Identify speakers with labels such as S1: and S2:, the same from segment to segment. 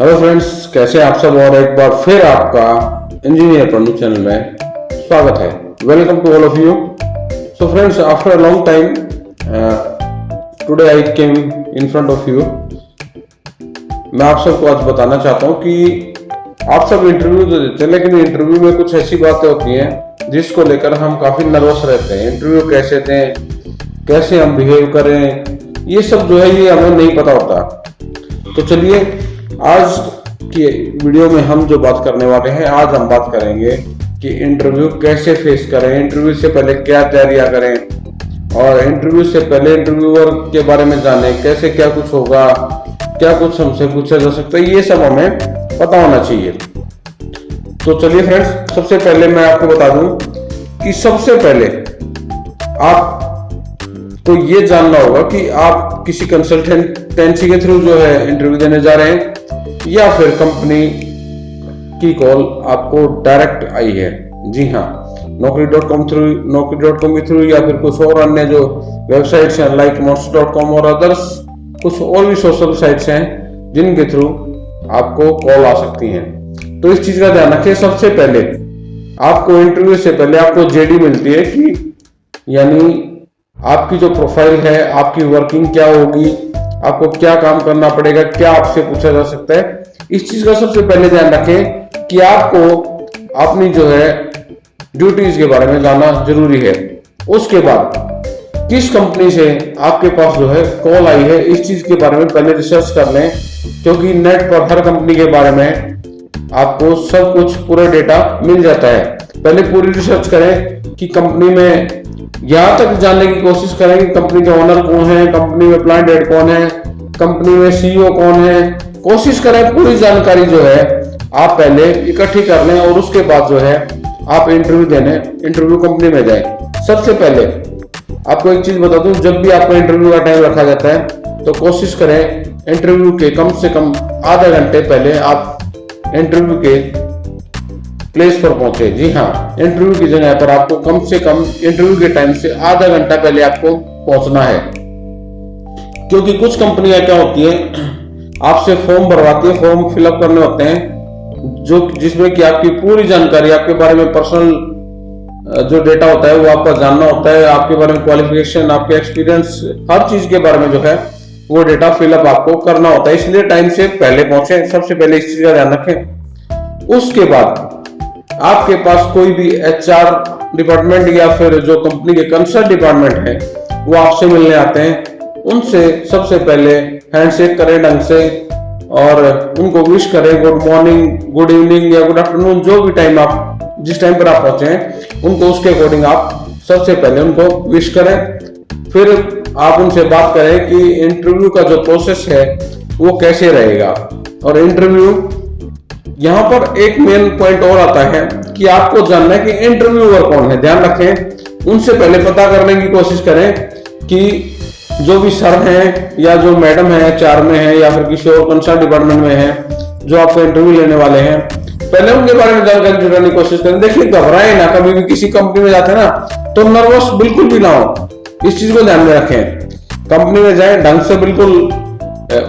S1: Hello friends, कैसे आप सब। और एक बार फिर आपका इंजीनियर पंडू चैनल में स्वागत है। Welcome to all of you. So friends, after a long time today I came in front of you. मैं आप सबको आज बताना चाहता हूँ कि आप सब इंटरव्यू तो देते हैं, लेकिन इंटरव्यू में कुछ ऐसी बातें होती हैं जिसको लेकर हम काफी नर्वस रहते हैं। इंटरव्यू कैसे दें, कैसे हम बिहेव करें, ये सब जो है ये हमें नहीं पता होता। तो चलिए आज की वीडियो में हम जो बात करने वाले हैं, आज हम बात करेंगे कि इंटरव्यू कैसे फेस करें, इंटरव्यू से पहले क्या तैयारियां करें, और इंटरव्यू से पहले इंटरव्यूअर के बारे में जानें, कैसे क्या कुछ होगा, क्या कुछ हमसे पूछा जा सकता है, ये सब हमें पता होना चाहिए। तो चलिए फ्रेंड्स, सबसे पहले मैं आपको बता दूं कि सबसे पहले आपको ये जानना होगा कि आप किसी कंसल्टेंसी के थ्रू जो है इंटरव्यू देने जा रहे हैं या फिर कंपनी की कॉल आपको डायरेक्ट आई है। जी हाँ, नौकरी.com के थ्रू या फिर कुछ और अन्य जो वेबसाइट्स हैं लाइक monster.com और अदर्स कुछ और भी सोशल साइट्स हैं जिनके थ्रू आपको कॉल आ सकती हैं। तो इस चीज का ध्यान रखें। सबसे पहले आपको इंटरव्यू से पहले आपको जेडी मिलती है कि यानी आपकी जो प्रोफाइल है, आपकी वर्किंग क्या होगी, आपको क्या काम करना पड़ेगा, क्या आपसे पूछा जा सकता है। इस चीज का सबसे पहले ध्यान रखें कि आपको अपनी जो है ड्यूटीज के बारे में जानना जरूरी है। उसके बाद किस कंपनी से आपके पास जो है कॉल आई है, इस चीज के बारे में पहले रिसर्च कर लें, क्योंकि नेट पर हर कंपनी के बारे में आपको सब कुछ पूरा डेटा मिल जाता है। पहले पूरी रिसर्च करें कि कंपनी में, यहां तक जानने की कोशिश करें कि कंपनी के ओनर कौन है, कंपनी में प्लांट हेड कौन है, कंपनी में सीईओ कौन है। कोशिश करें पूरी जानकारी जो है आप पहले इकट्ठी कर लें और उसके बाद जो है आप इंटरव्यू कंपनी में जाएं। सबसे पहले आपको एक चीज बता दूं, जब भी आपको इंटरव्यू का टाइम रखा जाता है तो कोशिश करें इंटरव्यू के कम से कम आधा घंटे पहले आप इंटरव्यू के प्लेस पर पहुंचे। जी हाँ, इंटरव्यू की जगह पर आपको कम से कम इंटरव्यू के टाइम से आधा घंटा पहले आपको पहुंचना है। क्योंकि कुछ कंपनियां क्या होती है, आपसे फॉर्म भरवाती है, फॉर्म फिलअप करने होते हैं जो जिसमें कि आपकी पूरी जानकारी, आपके बारे में पर्सनल जो डेटा होता है वो आपका जानना होता है, आपके बारे में क्वालिफिकेशन, आपके एक्सपीरियंस, हर चीज के बारे में जो है वो डेटा फिलअप आपको करना होता है। इसलिए टाइम से पहले पहुंचे, सबसे पहले इस चीज का ध्यान रखें। उसके बाद आपके पास कोई भी एचआर डिपार्टमेंट या फिर जो कंपनी के कंसर्न डिपार्टमेंट है वो आपसे मिलने आते हैं, उनसे सबसे पहले हैंडशेक करें ढंग से और उनको विश करें, गुड मॉर्निंग, गुड इवनिंग या गुड आफ्टरनून, जो भी टाइम आप जिस टाइम पर आप पहुंचे हैं उनको उसके अकॉर्डिंग आप सबसे पहले उनको विश करें। फिर आप उनसे बात करें कि इंटरव्यू का जो प्रोसेस है वो कैसे रहेगा। और इंटरव्यू, यहाँ पर एक मेन पॉइंट और आता है कि आपको जानना है कि इंटरव्यूअर कौन है। ध्यान रखें, उनसे पहले पता करने की कोशिश करें कि जो भी सर हैं या जो मैडम है एचआर में है या फिर किसी और कंसर्न डिपार्टमेंट में है जो आपको इंटरव्यू लेने वाले हैं, पहले उनके बारे में जानकारी जुटाने की कोशिश करें। देखिए, घबराए ना, कभी भी किसी कंपनी में जाते हैं ना तो नर्वस बिल्कुल भी ना हो, इस चीज को ध्यान में रखें। कंपनी में जाए ढंग से, बिल्कुल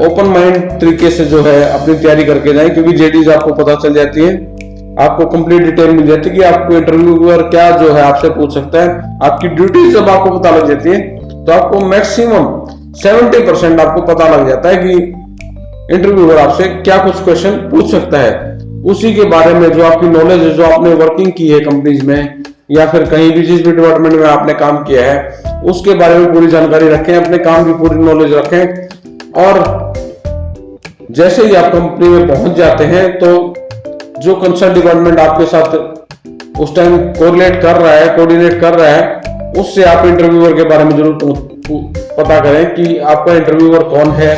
S1: ओपन माइंड तरीके से जो है अपनी तैयारी करके जाएं, क्योंकि जेडीज आपको पता चल जाती है, आपको कंप्लीट डिटेल मिल जाती है कि आपको इंटरव्यूअर क्या जो है आपसे पूछ सकता है। आपकी ड्यूटी जब आपको पता लग जाती है तो आपको मैक्सिमम 70% आपको पता लग जाता है कि इंटरव्यूअर आपसे क्या कुछ क्वेश्चन पूछ सकता है। उसी के बारे में जो आपकी नॉलेज है, जो आपने वर्किंग की है कंपनीज में या फिर कहीं भी जिस भी डिपार्टमेंट में आपने काम किया है, उसके बारे में पूरी जानकारी रखें, अपने काम की पूरी नॉलेज रखें। और जैसे ही आप कंपनी में पहुंच जाते हैं तो जो कंसर्न डिपार्टमेंट आपके साथ उस टाइम कोरिलेट कर रहा है, कोऑर्डिनेट कर रहा है, उससे आप इंटरव्यूअर के बारे में जरूर पता करें कि आपका इंटरव्यूअर कौन है,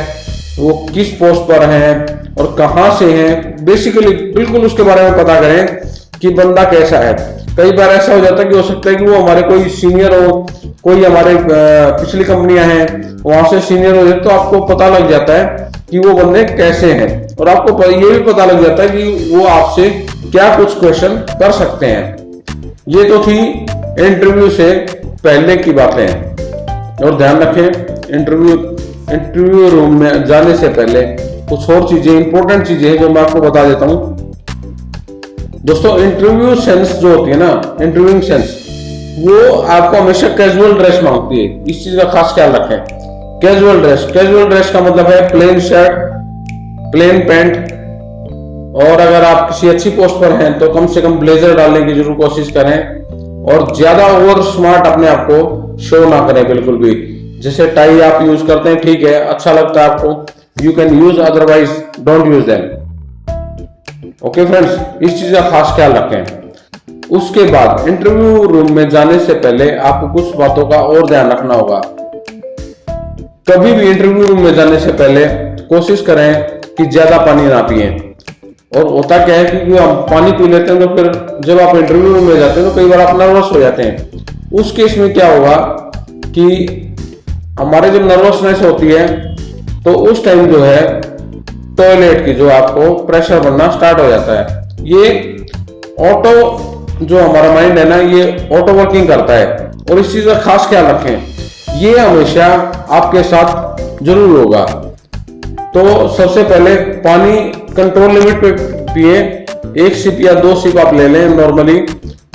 S1: वो किस पोस्ट पर है और कहां से है। बेसिकली बिल्कुल उसके बारे में पता करें कि बंदा कैसा है। कई बार ऐसा हो जाता है कि हो सकता है कि वो हमारे कोई सीनियर हो, कोई हमारे पिछली कंपनियां हैं वहां से सीनियर हो जाए, तो आपको पता लग जाता है कि वो बंदे कैसे हैं और आपको ये भी पता लग जाता है कि वो आपसे क्या कुछ क्वेश्चन कर सकते हैं। ये तो थी इंटरव्यू से पहले की बातें। और ध्यान रखें, इंटरव्यू रूम में जाने से पहले कुछ और चीजें, इंपॉर्टेंट चीजें हैं जो मैं आपको बता देता हूं। दोस्तों इंटरव्यू सेंस जो होती है ना, इंटरव्यूइंग सेंस, वो आपको हमेशा कैजुअल ड्रेस मांगती है। इस चीज का खास ख्याल रखें। कैजुअल ड्रेस का मतलब है प्लेन शर्ट, प्लेन पैंट, और अगर आप किसी अच्छी पोस्ट पर हैं तो कम से कम ब्लेजर डालने की जरूर कोशिश करें, और ज्यादा ओवर स्मार्ट अपने आप को शो ना करें बिल्कुल भी। जैसे टाई आप यूज करते हैं, ठीक है, अच्छा लगता है आपको, you can use, otherwise don't use them. Okay friends, इस चीज का खास ख्याल रखें। उसके बाद इंटरव्यू रूम में जाने से पहले आपको कुछ बातों का और ध्यान रखना होगा। कभी भी इंटरव्यू रूम में जाने से पहले कोशिश करें कि ज्यादा पानी ना पिए। और होता क्या है कि हम पानी पी लेते हैं तो फिर जब आप इंटरव्यू रूम में जाते हैं तो कई बार आप नर्वस हो जाते हैं। उस केस में क्या होगा कि हमारे जब नर्वसनेस होती है तो उस टाइम जो है टॉयलेट की जो आपको प्रेशर बनना स्टार्ट हो जाता है। ये ऑटो जो हमारा माइंड है ना, ये ऑटो वर्किंग करता है, और इस चीज का खास ख्याल रखें। ये हमेशा आपके साथ जरूर होगा। तो सबसे पहले पानी कंट्रोल लिमिट पे पिए, 1 सिप या 2 सिप आप ले लें नॉर्मली,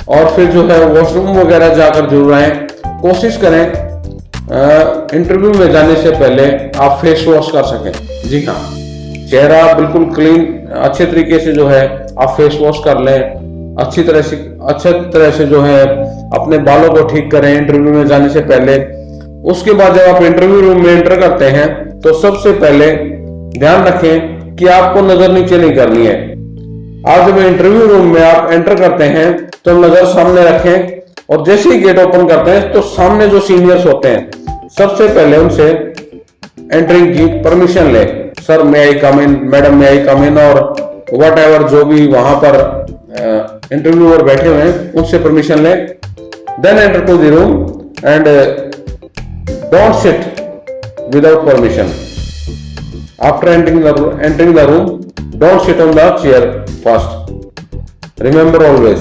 S1: और फिर जो है वॉशरूम वगैरह जाकर जरूर आए। कोशिश करें इंटरव्यू में जाने से पहले आप फेस वॉश कर सकें। जी हाँ, चेहरा बिल्कुल क्लीन अच्छे तरीके से जो है आप फेस वॉश कर लें। अच्छी तरह से जो है अपने बालों को ठीक करें इंटरव्यू में जाने से पहले। उसके बाद जब आप इंटरव्यू रूम में एंटर करते हैं तो सबसे पहले ध्यान रखें कि आपको नजर नीचे नहीं करनी है। आप जब इंटरव्यू रूम में आप एंटर करते हैं तो नजर सामने रखें, और जैसे ही गेट ओपन करते हैं तो सामने जो सीनियर्स होते हैं सबसे पहले उनसे एंट्रिंग की परमिशन ले। सर मे आई कम इन, मैडम मे आई कम इन, और वट एवर जो भी वहां पर इंटरव्यूअर बैठे हुए हैं उनसे परमिशन ले। Then enter to the room and don't sit without permission. After entering the room, don't sit on the chair first. Remember always,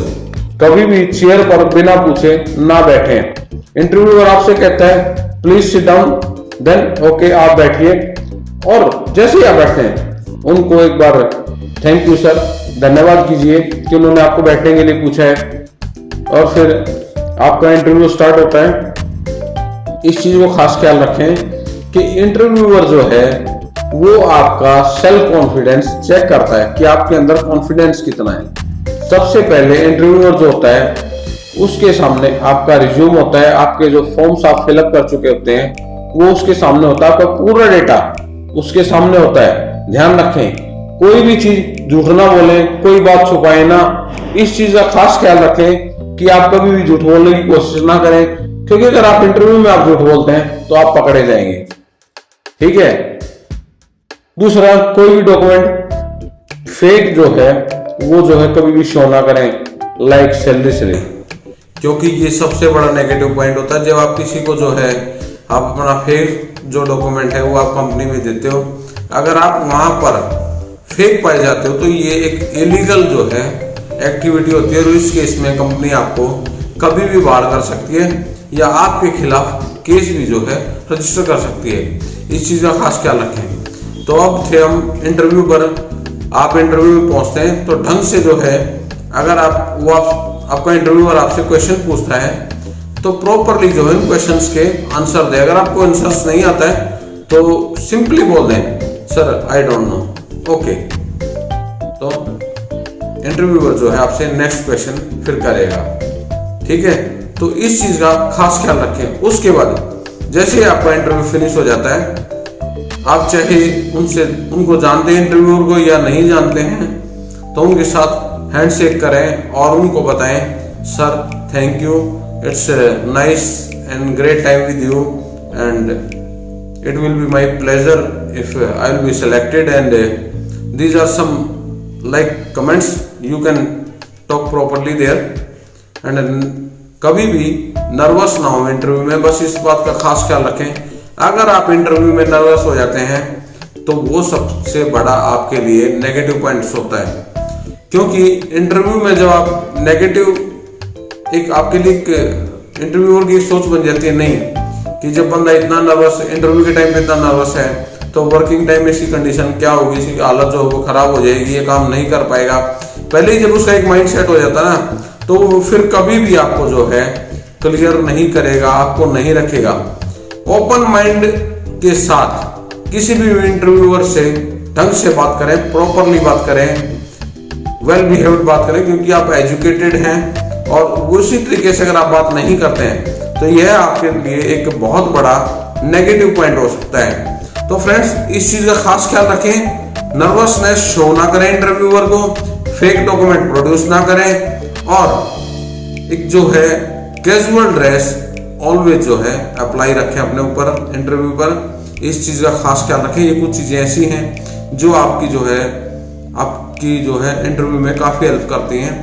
S1: कभी भी चेयर पर बिना पूछे ना बैठें। इंटरव्यूअर आपसे कहता है please sit down, then okay आप बैठिए, और जैसे ही आप बैठते हैं उनको एक बार थैंक यू सर, धन्यवाद कीजिए कि उन्होंने आपको बैठने के लिए पूछा है, और फिर आपका इंटरव्यू स्टार्ट होता है। इस चीज को खास ख्याल रखें कि इंटरव्यूअर जो है वो आपका सेल्फ कॉन्फिडेंस चेक करता है कि आपके अंदर कॉन्फिडेंस कितना है। सबसे पहले इंटरव्यूअर जो होता है उसके सामने आपका रिज्यूम होता है, आपके जो फॉर्म्स आप फिलअप कर चुके होते हैं वो उसके सामने होता है, आपका पूरा डेटा उसके सामने होता है। ध्यान रखें, कोई भी चीज झूठ ना बोले, कोई बात छुपाए ना। इस चीज का खास ख्याल रखें कि आप कभी भी झूठ बोलने की कोशिश ना करें, क्योंकि अगर आप इंटरव्यू में आप झूठ बोलते हैं तो आप पकड़े जाएंगे। ठीक है। दूसरा, कोई भी डॉक्यूमेंट फेक जो है वो जो है कभी भी शो ना करें, लाइक सैलरी स्लिप, क्योंकि ये सबसे बड़ा नेगेटिव पॉइंट होता है। जब आप किसी को जो है आप अपना फेक जो डॉक्यूमेंट है वो आप कंपनी में देते हो, अगर आप वहां पर फेक पाए जाते हो तो ये एक इलीगल जो है एक्टिविटी होती है, और इस केस में कंपनी आपको कभी भी बाहर कर सकती है या आपके खिलाफ केस भी जो है रजिस्टर कर सकती है। इस चीज का खास ख्याल रखें। तो अब थे हम इंटरव्यू पर। आप इंटरव्यू में पहुंचते हैं तो ढंग से जो है, अगर आपका इंटरव्यूअर आपसे क्वेश्चन पूछता है तो प्रॉपरली जो है उन क्वेश्चंस के आंसर दे। अगर आपको आंसर्स नहीं आता है तो सिंपली बोल दें sir I don't know, okay. तो इंटरव्यूअर जो है आपसे नेक्स्ट क्वेश्चन फिर करेगा। ठीक है, तो इस चीज का खास ख्याल रखें। उसके बाद जैसे ही आपका इंटरव्यू फिनिश हो जाता है, आप चाहे उनको जानते हैं इंटरव्यूअर को या नहीं जानते हैं, तो उनके साथ हैंडशेक करें और उनको बताएं sir thank you, it's nice and great time with you, and it will be my pleasure if I will be selected, and these are some like comments, you can talk properly there. And कभी भी nervous ना हो interview में, बस इस बात का खास ख्याल रखें। अगर आप इंटरव्यू में नर्वस हो जाते हैं तो वो सबसे बड़ा आपके लिए नेगेटिव पॉइंट्स होता है, क्योंकि इंटरव्यू में जब आप नेगेटिव एक आपके लिए इंटरव्यूअर की सोच बन जाती है नहीं कि जब बंदा इतना नर्वस इंटरव्यू के टाइम पे इतना नर्वस है तो वर्किंग टाइम में इसकी कंडीशन क्या होगी, इसकी हालत जो है वो खराब हो जाएगी, ये काम नहीं कर पाएगा। पहले ही जब उसका एक माइंड सेट हो जाता ना, तो फिर कभी भी आपको जो है क्लियर नहीं करेगा, आपको नहीं रखेगा। ओपन माइंड के साथ किसी भी इंटरव्यूअर से ढंग से बात करें, प्रॉपरली बात करें, वेल बिहेव्ड बात करें, क्योंकि आप एजुकेटेड हैं और उसी तरीके से अगर आप बात नहीं करते हैं तो यह आपके लिए एक बहुत बड़ा नेगेटिव पॉइंट हो सकता है। तो फ्रेंड्स, इस चीज का खास ख्याल रखें, नर्वसनेस शो ना करें इंटरव्यूअर को, फेक डॉक्यूमेंट प्रोड्यूस ना करें, और एक जो है कैजुअल ड्रेस ऑलवेज जो है अप्लाई रखें अपने ऊपर इंटरव्यू पर। इस चीज का खास ख्याल रखें। ये कुछ चीजें ऐसी हैं जो आपकी जो है इंटरव्यू में काफी हेल्प करती हैं।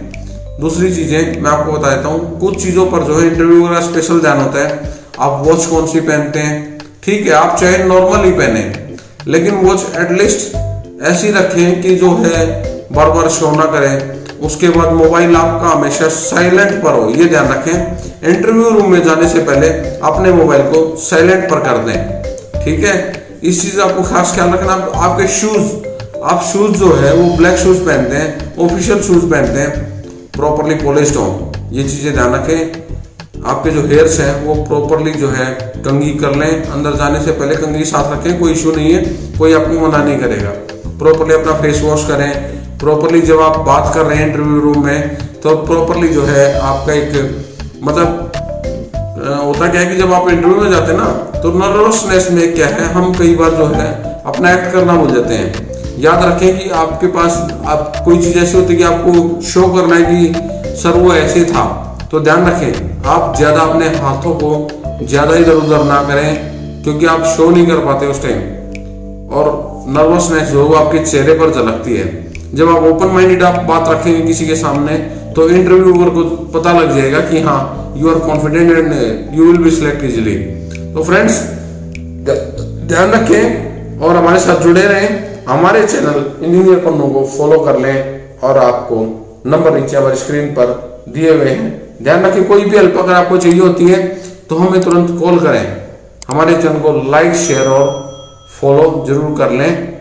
S1: दूसरी चीजें मैं आपको बता देता हूँ, कुछ चीजों पर जो है इंटरव्यू का स्पेशल ध्यान होता है। आप वॉच कौन सी पहनते हैं, ठीक है, आप चाहे नॉर्मल ही पहने, लेकिन वॉच एटलीस्ट ऐसी रखें कि जो है बार बार शो ना करें। उसके बाद मोबाइल आपका हमेशा साइलेंट पर हो, ये ध्यान रखें। इंटरव्यू रूम में जाने से पहले अपने मोबाइल को साइलेंट पर कर दें, ठीक है। इस चीज आपको खास ख्याल रखना। आपके शूज, आप शूज जो है वो ब्लैक शूज पहनते हैं, ऑफिशियल शूज पहनते हैं, प्रॉपरली पॉलिश्ड हो, ये चीजें ध्यान रखें। आपके जो हेयर्स हैं वो प्रॉपरली जो है कंघी कर लें, अंदर जाने से पहले कंघी साथ रखें, कोई इशू नहीं है, कोई आपको मना नहीं करेगा। प्रॉपरली अपना फेस वॉश करें, प्रॉपरली जब आप बात कर रहे हैं इंटरव्यू रूम में तो प्रॉपरली जो है आपका एक मतलब होता क्या है कि जब आप इंटरव्यू में जाते हैं ना, तो नर्वसनेस में क्या है, हम कई बार जो है अपना एक्ट करना भूल जाते हैं। याद रखें कि आपके पास आप कोई चीज ऐसी होती है कि आपको शो करना है कि सर वो ऐसे था, तो ध्यान रखें आप ज्यादा अपने हाथों को ज्यादा इधर उधर ना करें, क्योंकि आप शो नहीं कर पाते उस टाइम, और नर्वसनेस जो वो आपके चेहरे पर झलकती है। जब आप ओपन माइंडेड आप बात रखेंगे किसी के सामने, तो इंटरव्यूअर को पता लग जाएगा कि हाँ you are confident and you will be select easily. तो फ्रेंड्स, ध्यान रखें और हमारे साथ जुड़े रहें। हमारे चैनल इंजीनियर पन्नू को फॉलो कर लें, और आपको नंबर नीचे हमारी स्क्रीन पर दिए हुए हैं। ध्यान रखें, कोई भी हेल्प अगर आपको चाहिए होती है तो हमें तुरंत कॉल करें। हमारे चैनल को लाइक, शेयर और फॉलो जरूर कर लें।